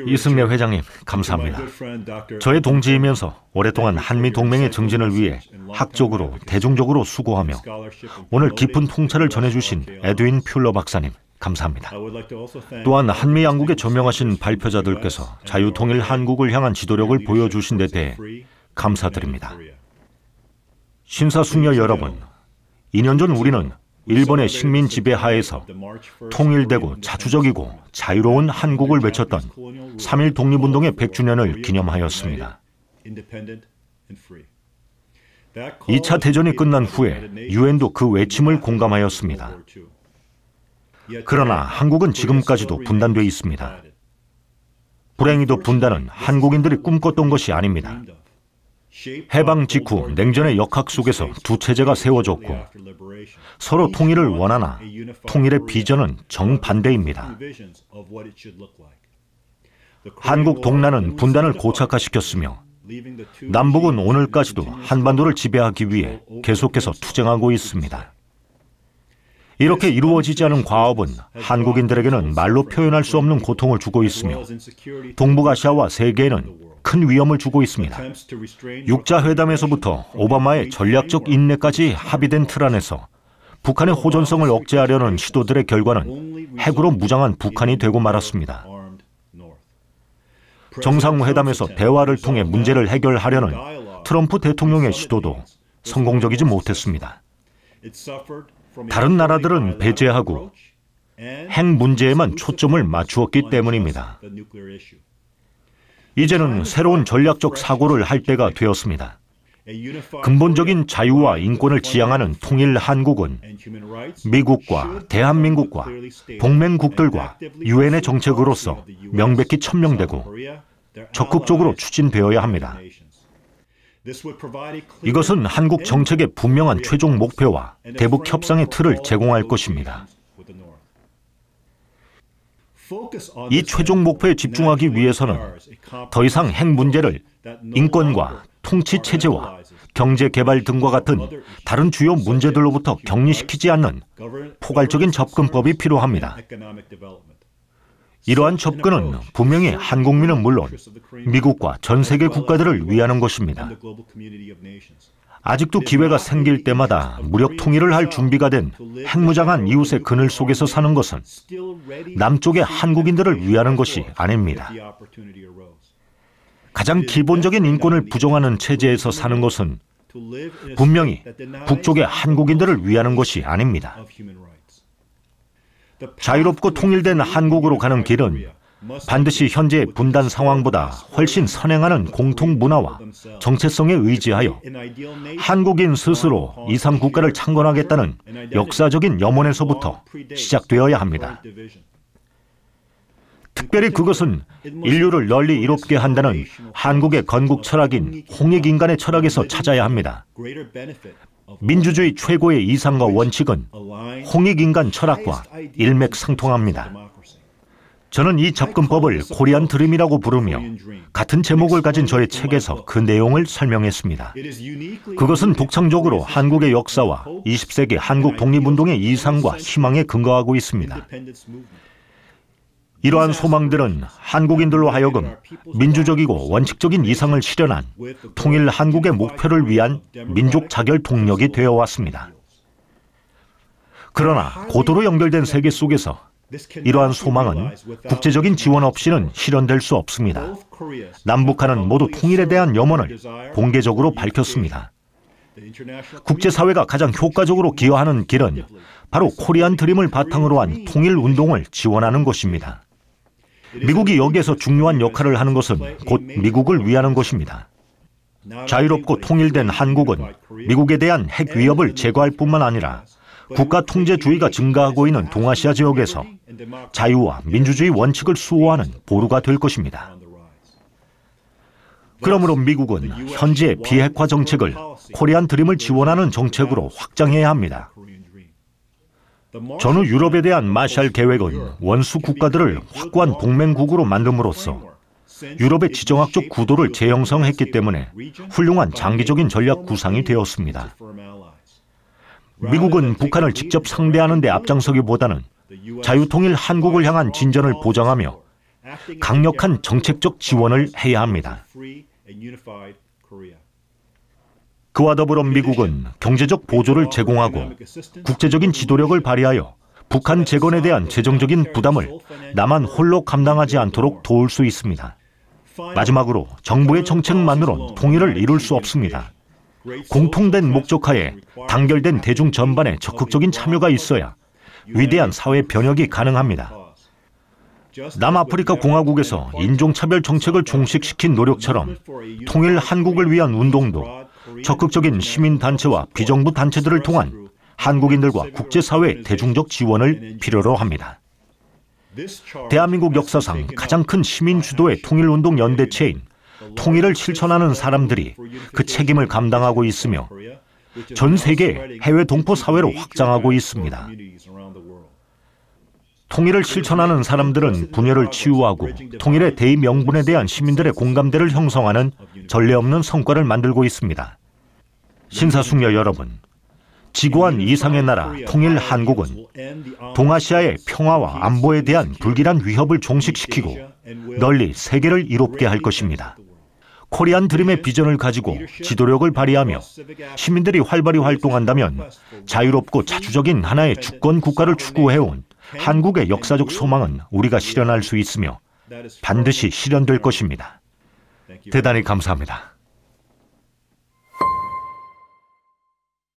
이승래 회장님, 감사합니다. 저의 동지이면서 오랫동안 한미 동맹의 증진을 위해 학적으로, 대중적으로 수고하며 오늘 깊은 통찰을 전해주신 에드윈 퓰러 박사님, 감사합니다. 또한 한미 양국의 저명하신 발표자들께서 자유통일 한국을 향한 지도력을 보여주신 데 대해 감사드립니다. 심사숙녀 여러분, 2년 전 우리는 일본의 식민 지배 하에서 통일되고 자주적이고 자유로운 한국을 외쳤던 3.1 독립운동의 100주년을 기념하였습니다. 2차 대전이 끝난 후에 유엔도 그 외침을 공감하였습니다. 그러나 한국은 지금까지도 분단되어 있습니다. 불행히도 분단은 한국인들이 꿈꿨던 것이 아닙니다. 해방 직후 냉전의 역학 속에서 두 체제가 세워졌고 서로 통일을 원하나 통일의 비전은 정반대입니다. 한국 동란은 분단을 고착화시켰으며 남북은 오늘까지도 한반도를 지배하기 위해 계속해서 투쟁하고 있습니다. 이렇게 이루어지지 않은 과업은 한국인들에게는 말로 표현할 수 없는 고통을 주고 있으며 동북아시아와 세계에는 큰 위험을 주고 있습니다. 6자 회담에서부터 오바마의 전략적 인내까지 합의된 틀 안에서 북한의 호전성을 억제하려는 시도들의 결과는 핵으로 무장한 북한이 되고 말았습니다. 정상회담에서 대화를 통해 문제를 해결하려는 트럼프 대통령의 시도도 성공적이지 못했습니다. 다른 나라들은 배제하고 핵 문제에만 초점을 맞추었기 때문입니다. 이제는 새로운 전략적 사고를 할 때가 되었습니다. 근본적인 자유와 인권을 지향하는 통일 한국은 미국과 대한민국과 동맹국들과 유엔의 정책으로서 명백히 천명되고 적극적으로 추진되어야 합니다. 이것은 한국 정책의 분명한 최종 목표와 대북 협상의 틀을 제공할 것입니다. 이 최종 목표에 집중하기 위해서는 더 이상 핵 문제를 인권과 통치 체제와 경제 개발 등과 같은 다른 주요 문제들로부터 격리시키지 않는 포괄적인 접근법이 필요합니다. 이러한 접근은 분명히 한국민은 물론 미국과 전 세계 국가들을 위하는 것입니다. 아직도 기회가 생길 때마다 무력 통일을 할 준비가 된 핵무장한 이웃의 그늘 속에서 사는 것은 남쪽의 한국인들을 위하는 것이 아닙니다. 가장 기본적인 인권을 부정하는 체제에서 사는 것은 분명히 북쪽의 한국인들을 위하는 것이 아닙니다. 자유롭고 통일된 한국으로 가는 길은 반드시 현재의 분단 상황보다 훨씬 선행하는 공통 문화와 정체성에 의지하여 한국인 스스로 이상 국가를 창건하겠다는 역사적인 염원에서부터 시작되어야 합니다. 특별히 그것은 인류를 널리 이롭게 한다는 한국의 건국 철학인 홍익인간의 철학에서 찾아야 합니다. 민주주의 최고의 이상과 원칙은 홍익인간 철학과 일맥상통합니다. 저는 이 접근법을 코리안 드림이라고 부르며 같은 제목을 가진 저의 책에서 그 내용을 설명했습니다. 그것은 독창적으로 한국의 역사와 20세기 한국 독립운동의 이상과 희망에 근거하고 있습니다. 이러한 소망들은 한국인들로 하여금 민주적이고 원칙적인 이상을 실현한 통일 한국의 목표를 위한 민족 자결 동력이 되어 왔습니다. 그러나 고도로 연결된 세계 속에서 이러한 소망은 국제적인 지원 없이는 실현될 수 없습니다. 남북한은 모두 통일에 대한 염원을 공개적으로 밝혔습니다. 국제사회가 가장 효과적으로 기여하는 길은 바로 코리안 드림을 바탕으로 한 통일운동을 지원하는 것입니다. 미국이 여기에서 중요한 역할을 하는 것은 곧 미국을 위하는 것입니다. 자유롭고 통일된 한국은 미국에 대한 핵 위협을 제거할 뿐만 아니라 국가 통제주의가 증가하고 있는 동아시아 지역에서 자유와 민주주의 원칙을 수호하는 보루가 될 것입니다. 그러므로 미국은 현재의 비핵화 정책을 코리안 드림을 지원하는 정책으로 확장해야 합니다. 전후 유럽에 대한 마샬 계획은 원수 국가들을 확고한 동맹국으로 만듦으로써 유럽의 지정학적 구도를 재형성했기 때문에 훌륭한 장기적인 전략 구상이 되었습니다. 미국은 북한을 직접 상대하는 데 앞장서기보다는 자유통일 한국을 향한 진전을 보장하며 강력한 정책적 지원을 해야 합니다. 그와 더불어 미국은 경제적 보조를 제공하고 국제적인 지도력을 발휘하여 북한 재건에 대한 재정적인 부담을 남한 홀로 감당하지 않도록 도울 수 있습니다. 마지막으로 정부의 정책만으론 통일을 이룰 수 없습니다. 공통된 목적하에 단결된 대중 전반의 적극적인 참여가 있어야 위대한 사회 변혁이 가능합니다. 남아프리카 공화국에서 인종차별 정책을 종식시킨 노력처럼 통일 한국을 위한 운동도 적극적인 시민단체와 비정부 단체들을 통한 한국인들과 국제사회의 대중적 지원을 필요로 합니다. 대한민국 역사상 가장 큰 시민 주도의 통일운동 연대체인 통일을 실천하는 사람들이 그 책임을 감당하고 있으며 전 세계 해외 동포 사회로 확장하고 있습니다. 통일을 실천하는 사람들은 분열을 치유하고 통일의 대의 명분에 대한 시민들의 공감대를 형성하는 전례 없는 성과를 만들고 있습니다. 신사숙녀 여러분, 지구한 이상의 나라 통일 한국은 동아시아의 평화와 안보에 대한 불길한 위협을 종식시키고 널리 세계를 이롭게 할 것입니다. 코리안 드림의 비전을 가지고 지도력을 발휘하며 시민들이 활발히 활동한다면 자유롭고 자주적인 하나의 주권 국가를 추구해온 한국의 역사적 소망은 우리가 실현할 수 있으며 반드시 실현될 것입니다. 대단히 감사합니다.